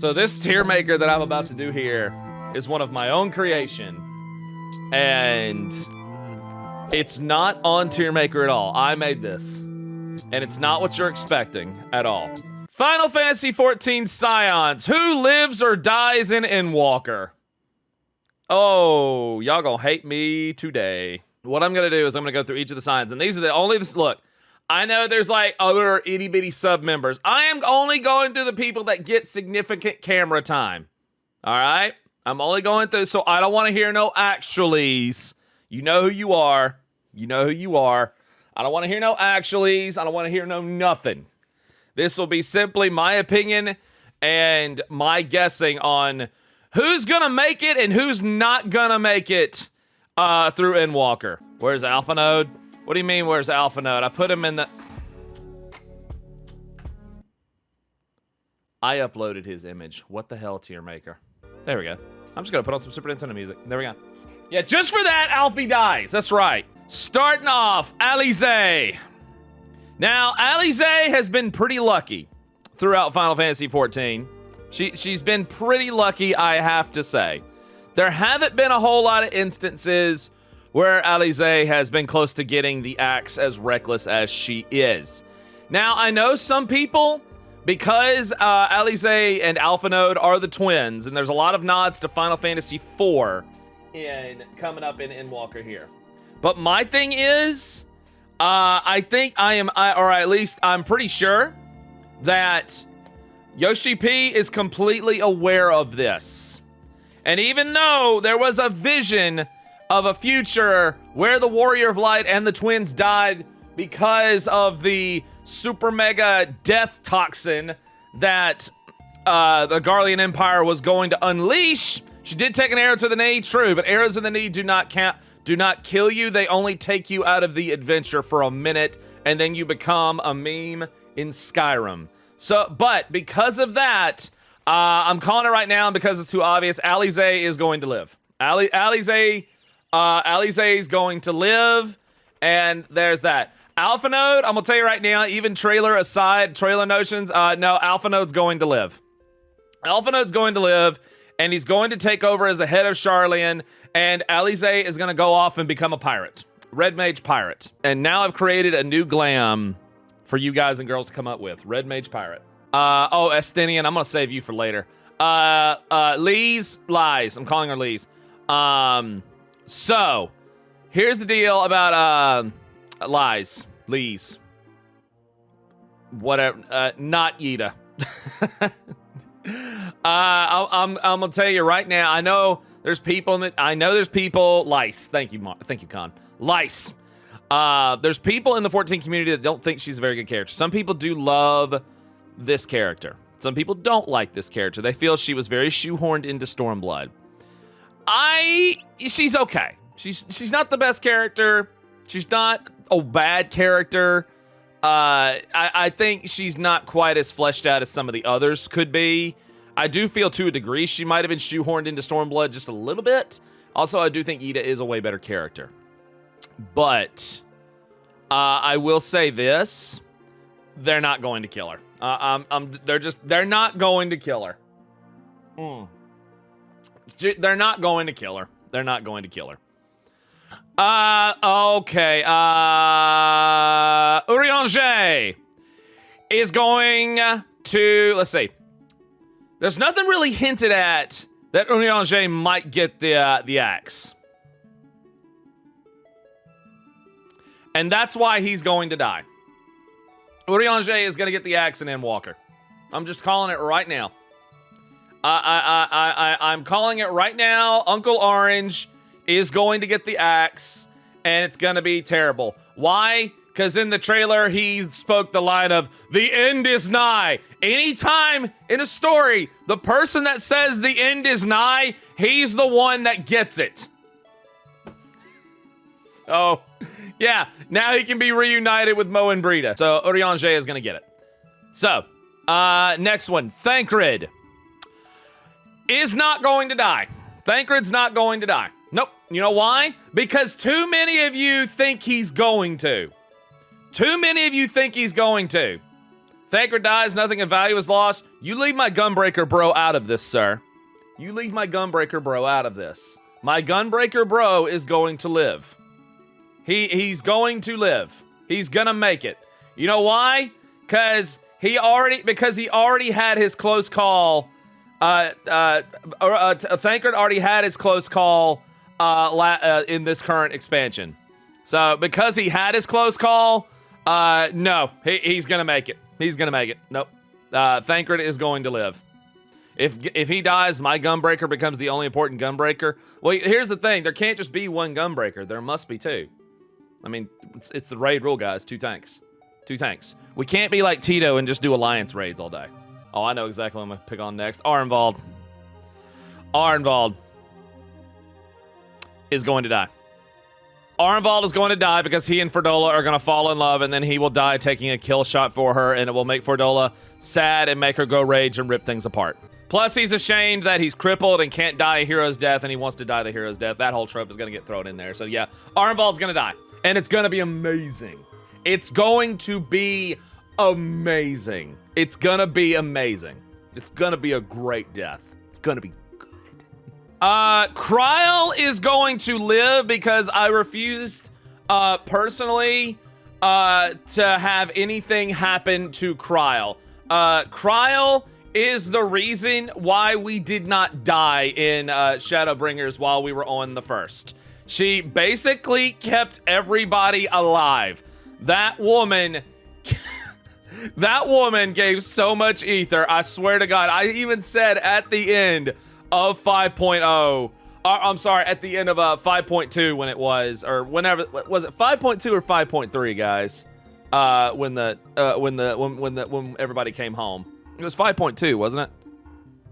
So this tier maker that I'm about to do here is one of my own creation. And it's not on tier maker at all. I made this. And it's not what you're expecting at all. Final Fantasy XIV Scions. Who lives or dies in Endwalker? Oh, y'all gonna hate me today. What I'm gonna do is I'm gonna go through each of the signs. And these are the only, look, I know there's like other itty bitty sub members. I am only going through the people that get significant camera time. All right? I'm only going through, so I don't want to hear no actuallys. You know who you are. You know who you are. I don't want to hear no actuallys. I don't want to hear no nothing. This will be simply my opinion and my guessing on who's gonna make it and who's not gonna make it through Endwalker. Where's Alpha Node? What do you mean, where's Alpha Node? I put him in the... I uploaded his image. What the hell, tier maker? There we go. I'm just gonna put on some Super Nintendo music. There we go. Yeah, just for that, Alfie dies. That's right. Starting off, Lyse. Now, Lyse has been pretty lucky throughout Final Fantasy XIV. She's been pretty lucky, I have to say. There haven't been a whole lot of instances where Lyse has been close to getting the axe as reckless as she is. Now, I know some people, because Lyse and Alpha Node are the twins, and there's a lot of nods to Final Fantasy IV coming up in Endwalker here. But my thing is, I think or at least I'm pretty sure that Yoshi P is completely aware of this. And even though there was a vision of a future where the Warrior of Light and the twins died because of the super mega death toxin that the Garlean Empire was going to unleash, she did take an arrow to the knee, true, but arrows in the knee do not kill you. They only take you out of the adventure for a minute, and then you become a meme in Skyrim. So, but because of that, I'm calling it right now, and because it's too obvious, Lyse is going to live. Lyse is going to live, and there's that. Alpha Node, I'm gonna tell you right now, even trailer aside, trailer notions, no, Alpha Node's going to live. Alpha Node's going to live, and he's going to take over as the head of Sharlayan, and Lyse is gonna go off and become a pirate. Red Mage Pirate. And now I've created a new glam for you guys and girls to come up with. Red Mage Pirate. Oh, Estinien, I'm gonna save you for later. Lyse. I'm calling her Lyse. So, here's the deal about, Lyse. Whatever, not Yida. I'm gonna tell you right now, I know there's people Lyse, thank you, Con. Lyse. There's people in the 14 community that don't think she's a very good character. Some people do love this character. Some people don't like this character. They feel she was very shoehorned into Stormblood. She's okay. She's not the best character. She's not a bad character. I think she's not quite as fleshed out as some of the others could be. I do feel to a degree she might have been shoehorned into Stormblood just a little bit. Also, I do think Yida is a way better character. But I will say this. They're not going to kill her. They're not going to kill her. They're not going to kill her. They're not going to kill her. Okay. Urianger is going to, let's see. There's nothing really hinted at that Urianger might get the axe. And that's why he's going to die. Urianger is going to get the axe in Endwalker. I'm just calling it right now. I'm calling it right now. Uncle Orange is going to get the axe, and it's going to be terrible. Why? Because in the trailer, he spoke the line of, "The end is nigh." Anytime in a story, the person that says the end is nigh, he's the one that gets it. So, yeah, now he can be reunited with Mo and Brita. So, Urianger is going to get it. So, next one, Thancred is not going to die. Thancred's not going to die. Nope. You know why? Because too many of you think he's going to. Too many of you think he's going to. Thancred dies, nothing of value is lost. You leave my Gunbreaker bro out of this, sir. You leave my Gunbreaker bro out of this. My Gunbreaker bro is going to live. He's going to live. He's gonna make it. You know why? Because he already had his close call. Thancred already had his close call in this current expansion. So because he had his close call, no, he's gonna make it. He's gonna make it. Nope. Thancred is going to live. If he dies, my Gunbreaker becomes the only important Gunbreaker. Well, here's the thing: there can't just be one Gunbreaker. There must be two. I mean, it's the raid rule, guys. 2 tanks. 2 tanks. We can't be like Tito and just do alliance raids all day. Oh, I know exactly what I'm gonna pick on next. Arnvald. Arnvald is going to die. Arnvald is going to die because he and Fordola are going to fall in love, and then he will die taking a kill shot for her, and it will make Fordola sad and make her go rage and rip things apart. Plus, he's ashamed that he's crippled and can't die a hero's death, and he wants to die the hero's death. That whole trope is going to get thrown in there. So yeah, Arnvald's going to die, and it's going to be amazing. It's going to be amazing. It's going to be amazing. It's going to be a great death. It's going to be Krile is going to live because I refuse, personally, to have anything happen to Krile. Krile is the reason why we did not die in, Shadowbringers while we were on the first. She basically kept everybody alive. That woman gave so much ether, I swear to God. I even said at the end of 5.0, I'm sorry, at the end of 5.2 when it was, or whenever, was it 5.2 or 5.3, guys? When everybody came home. It was 5.2, wasn't it?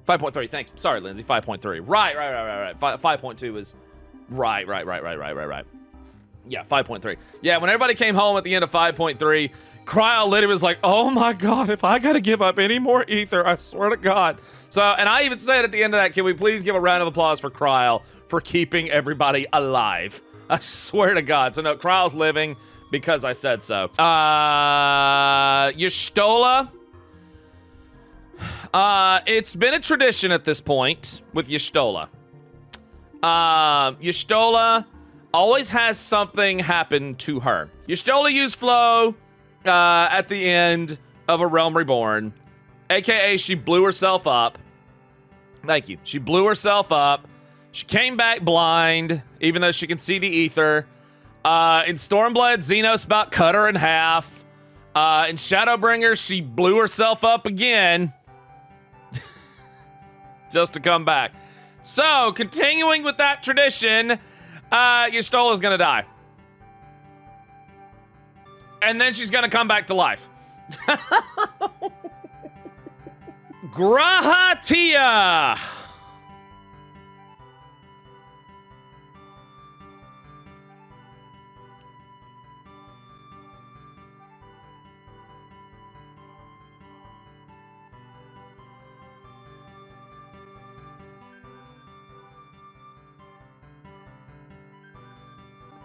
5.3, thanks. Sorry, Lindsay, 5.3. Right. 5.2 was, right. Yeah, 5.3. Yeah, when everybody came home at the end of 5.3, Krile literally was like, oh my God, if I gotta give up any more ether, I swear to God. So, and I even said at the end of that, can we please give a round of applause for Krile for keeping everybody alive? I swear to God. So no, Kryle's living because I said so. Y'shtola. It's been a tradition at this point with Y'shtola. Y'shtola always has something happen to her. Y'shtola used Flow at the end of A Realm Reborn, aka she blew herself up. Thank you. She blew herself up. She came back blind, even though she can see the ether. In Stormblood, Xenos about cut her in half. In Shadowbringers, she blew herself up again. Just to come back. So, continuing with that tradition, Y'shtola's gonna die. And then she's gonna come back to life. Graha Tia.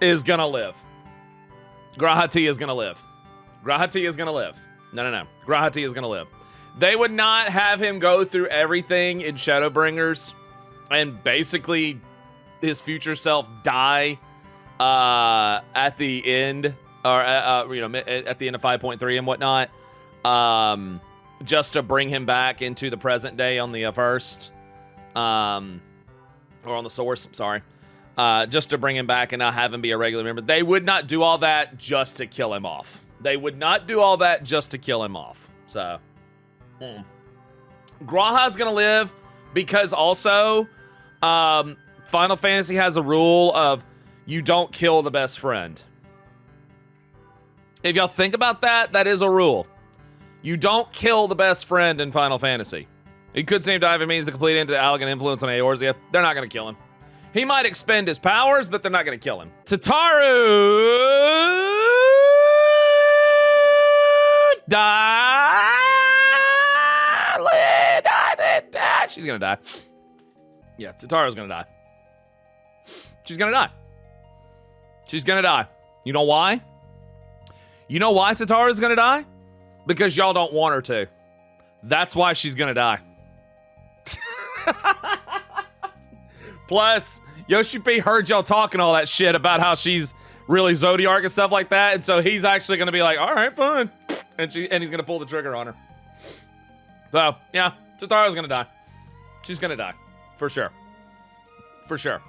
Is gonna live. Graha Tia is gonna live. Graha Tia is gonna live. No. Graha Tia is gonna live. They would not have him go through everything in Shadowbringers and basically his future self die at the end, or at the end of 5.3 and whatnot, just to bring him back into the present day on the first, or on the source. Sorry. Just to bring him back and not have him be a regular member. They would not do all that just to kill him off. They would not do all that just to kill him off. So, Graha's gonna live because also, Final Fantasy has a rule of you don't kill the best friend. If y'all think about that, that is a rule. You don't kill the best friend in Final Fantasy. It could seem to have a means to complete into the elegant influence on Eorzea. They're not gonna kill him. He might expend his powers, but they're not going to kill him. Tataru die. She's going to die. Yeah, Tataru's going to die. She's going to die. She's going to die. You know why? You know why Tataru's going to die? Because y'all don't want her to. That's why she's gonna die. Plus, Yoshi P heard y'all talking all that shit about how she's really Zodiac and stuff like that, and so he's actually gonna be like, all right, fine. And he's gonna pull the trigger on her. So, yeah, Tataru's gonna die. She's gonna die. For sure. For sure.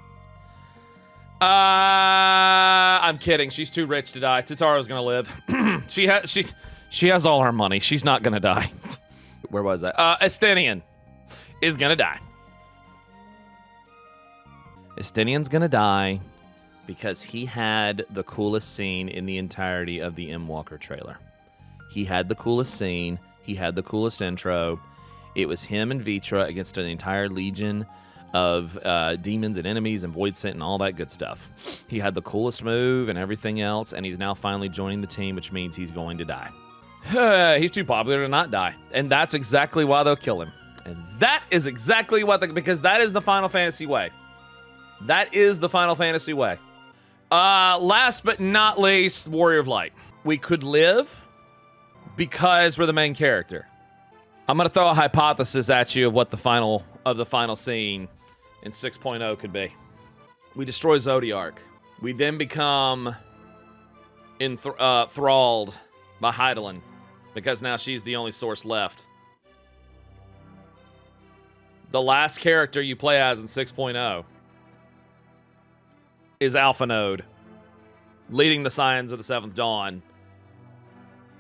I'm kidding. She's too rich to die. Tataru's gonna live. She has all her money. She's not gonna die. Where was I? Estinien is gonna die. Estinien's gonna die because he had the coolest scene in the entirety of the Endwalker trailer. He had the coolest scene. He had the coolest intro. It was him and Vitra against an entire legion of demons and enemies and Void Scent and all that good stuff. He had the coolest move and everything else, and he's now finally joining the team, which means he's going to die. He's too popular to not die, and that's exactly why they'll kill him. And that is exactly what because that is the Final Fantasy way. That is the Final Fantasy way. Last but not least, Warrior of Light. We could live because we're the main character. I'm gonna throw a hypothesis at you of what the final scene in 6.0 could be. We destroy Zodiac. We then become enthralled by Hydaelyn because now she's the only source left. The last character you play as in 6.0 is Alpha Node, leading the Scions of the Seventh Dawn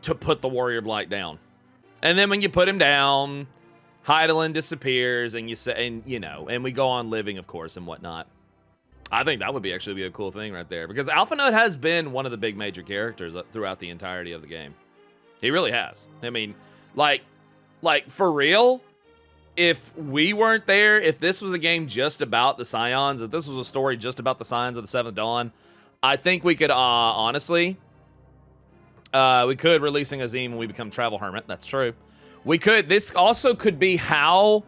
to put the Warrior of Light down. And then when you put him down, Hydaelyn disappears, and and we go on living, of course, and whatnot. I think that would actually be a cool thing right there, because Alpha Node has been one of the big major characters throughout the entirety of the game. He really has. I mean, like for real, if we weren't there, if this was a game just about the Scions, if this was a story just about the Scions of the Seventh Dawn, I think we could, honestly, we could releasing Azim when we become Travel Hermit. That's true. We could. This also could be how,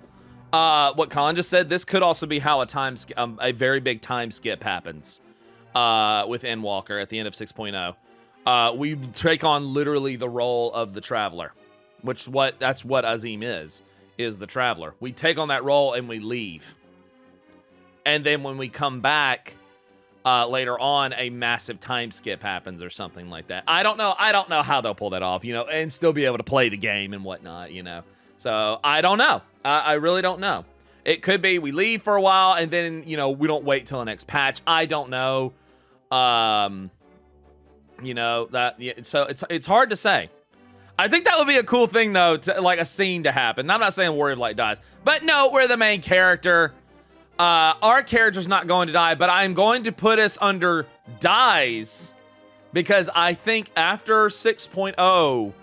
what Colin just said, this could also be how a very big time skip happens with Endwalker at the end of 6.0. We take on literally the role of the Traveler, that's what Azim is the Traveler. We take on that role and we leave. And then when we come back later on, a massive time skip happens or something like that. I don't know how they'll pull that off, and still be able to play the game and whatnot, So I don't know. I really don't know. It could be we leave for a while and then, we don't wait till the next patch. I don't know. So it's hard to say. I think that would be a cool thing, though, like a scene to happen. I'm not saying Warrior of Light dies, but no, we're the main character. Our character's not going to die, but I'm going to put us under dies because I think after 6.0,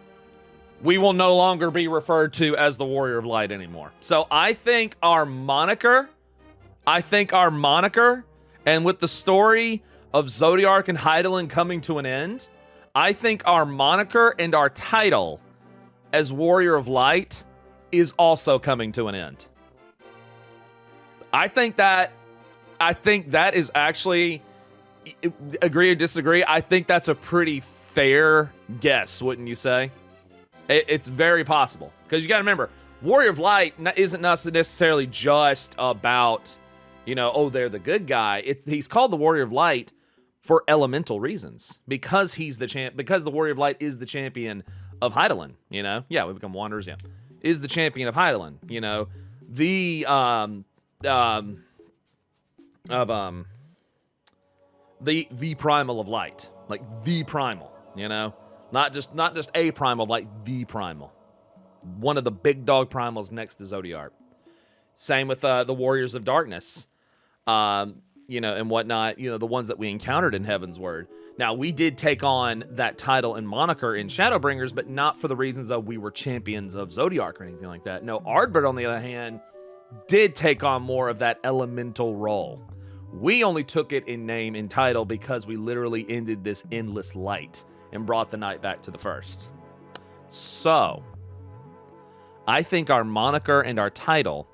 we will no longer be referred to as the Warrior of Light anymore. So I think our moniker, and with the story of Zodiac and Hydaelyn coming to an end, I think our moniker and our title as Warrior of Light is also coming to an end. I think that is actually, agree or disagree, I think that's a pretty fair guess, wouldn't you say? It's very possible. Because you got to remember, Warrior of Light isn't necessarily just about, they're the good guy. He's called the Warrior of Light for elemental reasons. Because he's because the Warrior of Light is the champion of Hydaelyn, Yeah, we become Wanderers, yeah. Is the champion of Hydaelyn, the primal of light, like the primal, not just a primal, like the primal, one of the big dog primals next to Zodiac. Same with the Warriors of Darkness, and whatnot, the ones that we encountered in Heaven's Word. Now, we did take on that title and moniker in Shadowbringers, but not for the reasons of we were champions of Zodiac or anything like that. No, Ardbert, on the other hand, did take on more of that elemental role. We only took it in name and title because we literally ended this endless light and brought the night back to the first. So, I think our moniker and our title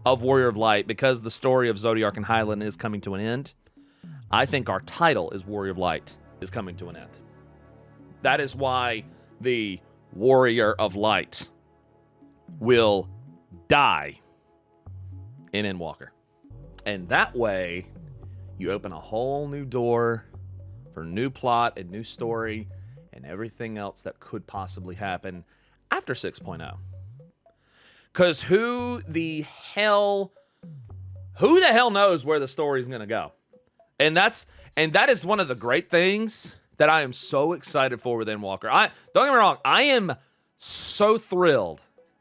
of Warrior of Light, because the story of Zodiac and Hydaelyn is coming to an end, I think our title as Warrior of Light is coming to an end. That is why the warrior of light will die in Endwalker. And that way, you open a whole new door for new plot and new story and everything else that could possibly happen after 6.0. Because who the hell knows where the story is going to go? And that is one of the great things that I am so excited for with Endwalker. Don't get me wrong, I am so thrilled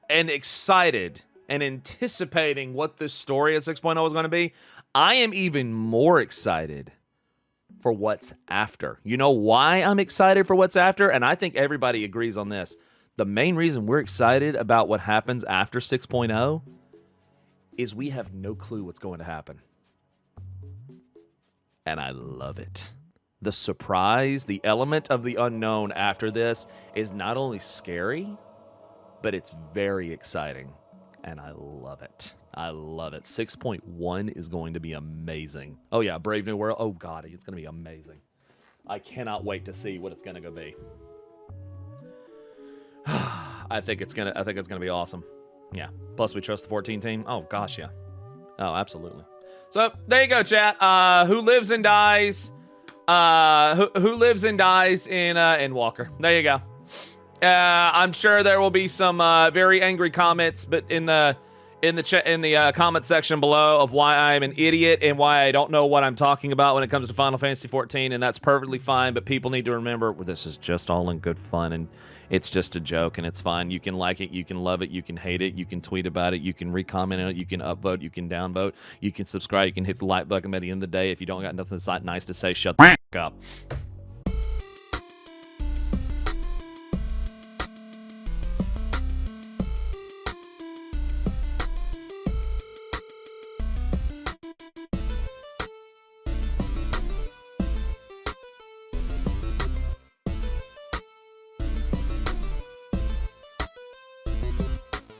and excited and anticipating what this story at 6.0 is going to be. I am even more excited for what's after. You know why I'm excited for what's after? And I think everybody agrees on this. The main reason we're excited about what happens after 6.0 is we have no clue what's going to happen. And I love it. The surprise, the element of the unknown after this is not only scary, but it's very exciting. And I love it. I love it. 6.1 is going to be amazing. Oh yeah, Brave New World. Oh god, it's going to be amazing. I cannot wait to see what it's going to go be. I think it's going to be awesome. Yeah. Plus we trust the 14 team. Oh gosh, yeah. Oh, absolutely. So, there you go, chat. Who lives and dies? Who lives and dies in Endwalker? There you go. I'm sure there will be some very angry comments, but in the comment section below of why I'm an idiot and why I don't know what I'm talking about when it comes to Final Fantasy XIV, and that's perfectly fine. But people need to remember, well, this is just all in good fun, and it's just a joke, and it's fine. You can like it, you can love it, you can hate it, you can tweet about it, you can recomment on it, you can upvote, you can downvote, you can subscribe, you can hit the like button. By the end of the day, if you don't got nothing nice to say, shut the f*** up.